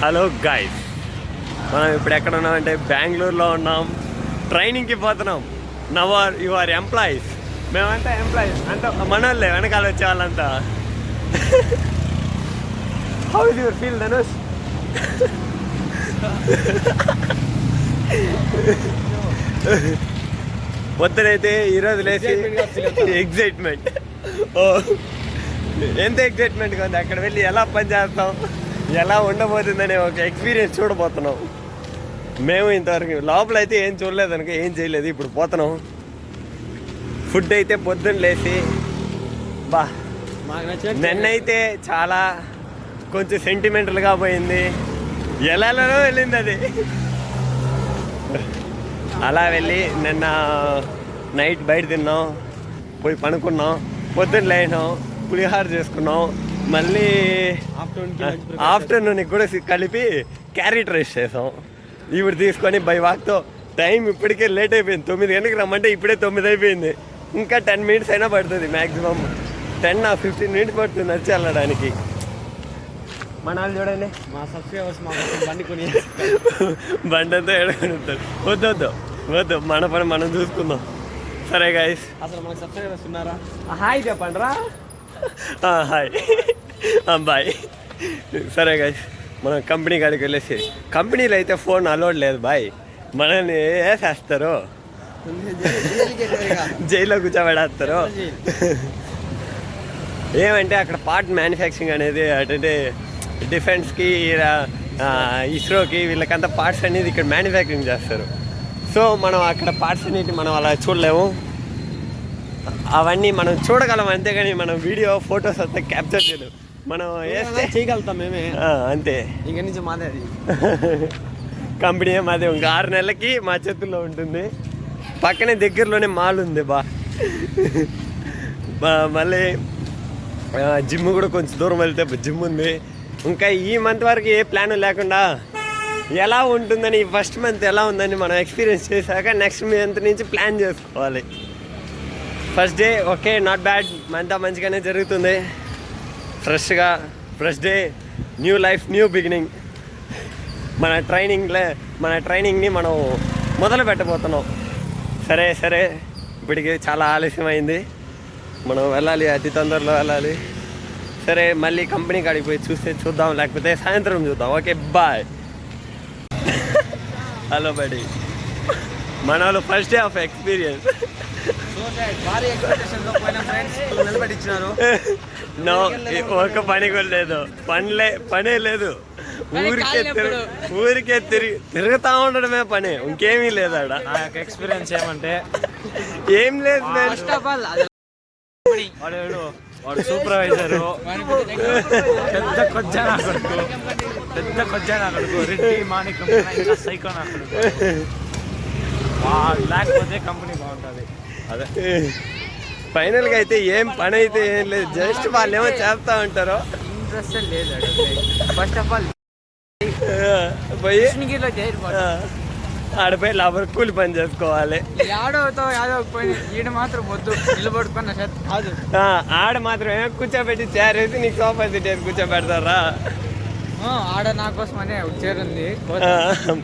Hello guys, మనం ఇప్పుడు ఎక్కడ ఉన్నామంటే బెంగళూరులో ఉన్నాం. ట్రైనింగ్కి పోతున్నాం. నవర్ యు ఆర్ ఎంప్లాయీస్. మేమంతా ఎంప్లాయీస్, అంతా మనోళ్ళే వెనకాల వచ్చే వాళ్ళంతా. How is your feel Dhanush? పొద్దునైతే ఈరోజు లేచి ఎగ్జైట్మెంట్, ఎంత ఎగ్జైట్మెంట్గా ఉంది. అక్కడ వెళ్ళి ఎలా పని చేస్తాం, ఎలా ఉండబోతుందనే ఒక ఎక్స్పీరియన్స్ చూడబోతున్నాం. మేము ఇంతవరకు లోపల అయితే ఏం చూడలేదు అనుకో, ఏం చేయలేదు. ఇప్పుడు పోతున్నాం. ఫుడ్ అయితే పొద్దున్న లేచి బా నిన్నైతే చాలా కొంచెం సెంటిమెంటల్గా పోయింది. ఎలాలో వెళ్ళింది అది. అలా వెళ్ళి నిన్న నైట్ బయట తిన్నాం, పోయి పనుకున్నాం, పొద్దున్న లేనాం, పులిహార చేసుకున్నాం. మళ్ళీ ఆఫ్టర్నూన్కి కూడా కలిపి క్యారెట్ రైస్ చేసాం. ఇప్పుడు తీసుకొని బై వాక్తో టైం ఇప్పటికే లేట్ అయిపోయింది. 9 గంటలకు రమ్మంటే ఇప్పుడే 9 అయిపోయింది. ఇంకా 10 మినిట్స్ అయినా పడుతుంది. మ్యాక్సిమం 10-15 మినిట్స్ పడుతుంది వచ్చి వెళ్ళడానికి. మన వాళ్ళు చూడండి, మా సబ్స్క్రైబర్స్ మా బండి కొని బండి అంతా ఎడగలుగుతారు. వద్దు వద్దు, మన పని మనం చూసుకుందాం. సరే గైస్, అసలు మనకు సబ్స్క్రైబర్స్ ఉన్నారా? హాయ్ చెప్పండి రా. Hi bye. సరే గైస్, మనం కంపెనీ కాడికి వెళ్ళేసి, కంపెనీలో అయితే ఫోన్ అలౌడ్ లేదు బాయ్. మనల్ని వేసేస్తారు, జైల్లో కూర్చోబెడేస్తారు. ఏమంటే అక్కడ పార్ట్ మ్యానుఫ్యాక్చరింగ్ అనేది అంటే డిఫెన్స్కి, ఇస్రోకి, వీళ్ళకంతా పార్ట్స్ అనేది ఇక్కడ మ్యానుఫ్యాక్చరింగ్ చేస్తారు. సో మనం అక్కడ పార్ట్స్ అన్నిటి మనం అలా చూడలేము. అవన్నీ మనం చూడగలం అంతేగాని మనం వీడియో ఫొటోస్ అంతా క్యాప్చర్ చేయలేము. మనం వేస్తే చేయగలుగుతాం మేమే, అంతే. ఇంక నుంచి మాదే అది. కంపెనీ మాది. ఇంకా 6 నెలలకి మా చేతుల్లో ఉంటుంది. పక్కనే దగ్గరలోనే మాల్ ఉంది మళ్ళీ జిమ్ కూడా కొంచెం దూరం వెళ్తే జిమ్ ఉంది. ఇంకా ఈ మంత్ వరకు ఏ ప్లాన్ లేకుండా ఎలా ఉంటుందని, ఫస్ట్ మంత్ ఎలా ఉందని మనం ఎక్స్పీరియన్స్ చేశాక నెక్స్ట్ మంత్ నుంచి ప్లాన్ చేసుకోవాలి. First day okay, not bad, అంతా మంచిగానే జరుగుతుంది. Fresh day, new life, new beginning. మన ట్రైనింగ్ని మనం మొదలు పెట్టబోతున్నాం. సరే ఇప్పటికి చాలా ఆలస్యమైంది. మనం వెళ్ళాలి, అతి తొందరలో వెళ్ళాలి. సరే, మళ్ళీ కంపెనీ కాడికి పోయి చూద్దాం, లేకపోతే సాయంత్రం చూద్దాం. Okay bye. హలో బడి, మన వాళ్ళు first day of experience. No, ఒక పని కూడా లేదు, పనే లేదు. ఊరికే తిరుగుతా ఉండడమే పని, ఇంకేమీ లేదు. ఆడ ఎక్స్పీరియన్స్ ఏమంటే ఏం లేదు. వాడు సూపర్వైజరు, పెద్ద కొజ్జా నా కొడుకు, రెడ్డి మాణిక్యం సైకో నా కొడుకు. లేకపోతే కంపెనీ బాగుంటుంది. అదే ఫైనల్గా అయితే ఏం పని అయితే ఏం లేదు, జస్ట్ వాళ్ళు ఏమో చేస్తా ఉంటారు. ఇంట్రెస్ట్ లేదు. ఫస్ట్ ఆఫ్ ఆల్ పోయి ఆడపోయి లేబర్ కూలి పని చేసుకోవాలి. ఈడ మాత్రం వద్దు, నిలబడుకున్న కాదు. ఆడ మాత్రమే కూర్చోబెట్టి చైర్ వేసి నీకు సోఫా సెట్ వేసి కూర్చోబెడతారా? ఆడ నా కోసం అనే చైర్ ఉంది.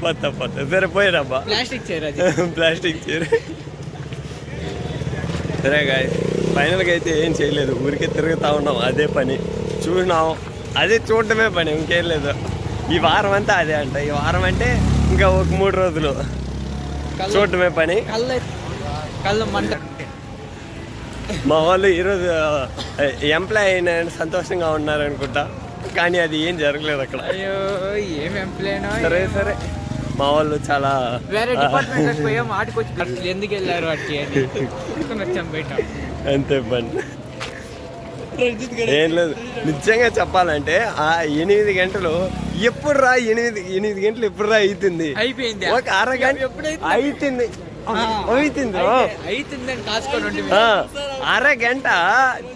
పోతా సరే పోయిరాబ్బా, ప్లాస్టిక్ చైర్. Plastic chair. సరే గాయస్, ఫైనల్గా అయితే ఏం చేయలేదు, ఊరికే తిరుగుతూ ఉన్నాం. అదే పని చూసినాం, అదే చూడటమే పని, ఇంకేం లేదు. ఈ వారం అంతా అదే అంట. ఈ వారం అంటే ఇంకా ఒక 3 రోజులు చూడటమే పని. కళ్ళు మంట. మా వాళ్ళు ఈరోజు ఎంప్లాయ్ అయిన సంతోషంగా ఉన్నారనుకుంటా, కానీ అది ఏం జరగలేదు అక్కడ. అయ్యో, ఏం ఎంప్లాయ్. సరే మా వాళ్ళు చాలా వేరే డిపార్ట్మెంట్ పోయాం, ఆటికొచ్చి ఎందుకు వెళ్ళారు వాటికి అని వచ్చాం బయట. అంతే పని, ఏం లేదు. నిజంగా చెప్పాలంటే ఆ 8 గంటలు ఎప్పుడు రా, 8 గంటలు ఎప్పుడు రా అవుతుంది. అయిపోయింది ఒక అరగంట అవుతుంది. అరగంట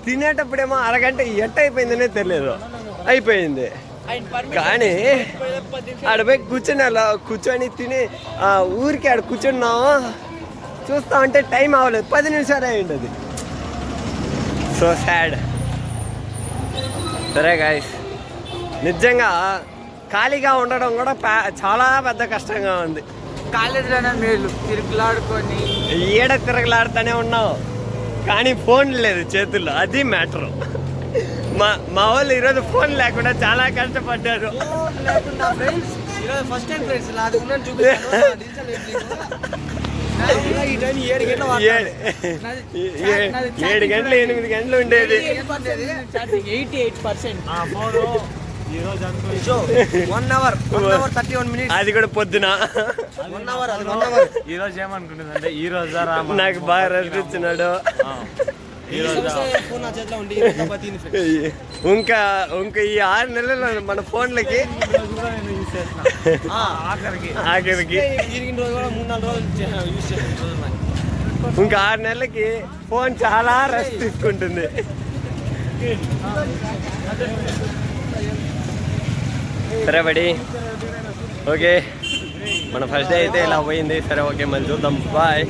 తినేటప్పుడేమో అరగంట ఎట్ట అయిపోయిందనే తెలియదు, అయిపోయింది. కానీ ఆడపోయి కూర్చొని తిని ఊరికి ఆడ కూర్చున్నాము, చూస్తా ఉంటే టైం అవ్వలేదు, 10 నిమిషాలు అయ్యింది. అది సో సాడ్. సరే గాయస్, నిజంగా ఖాళీగా ఉండడం కూడా చాలా పెద్ద కష్టంగా ఉంది. కాలేజీలోనే మేలు తిరుగులాడుకొని ఈడ తిరగలాడుతూనే ఉన్నావు కానీ ఫోన్ లేదు చేతుల్లో, అది మ్యాటరు. మా వాళ్ళు ఈరోజు ఫోన్ లేకుండా చాలా కష్టపడ్డారు. ఫస్ట్ టైం ఫ్రెండ్స్ నాది ఉన్నది 7 గంటలు 8 గంటలు ఉండేది. 88%. ఈరోజు అనుకో 1 hour 31 minutes. అది కూడా పొద్దున. 1 hour అది 1 hour. ఈరోజు ఏమనుకుంటుంది అంటే ఈ రోజు నాకు బాగా రెస్ట్ ఇచ్చినాడు. ఇంకా ఈ 6 నెలల్లో మన ఫోన్లకి ఆఖరికి ఇంకా 6 నెలలకి ఫోన్ చాలా రెస్ట్ తీసుకుంటుంది. సరే బడి, ఓకే మన ఫస్ట్ డే అయితే ఇలా పోయింది. సరే ఓకే, మనం చూద్దాం, బాయ్.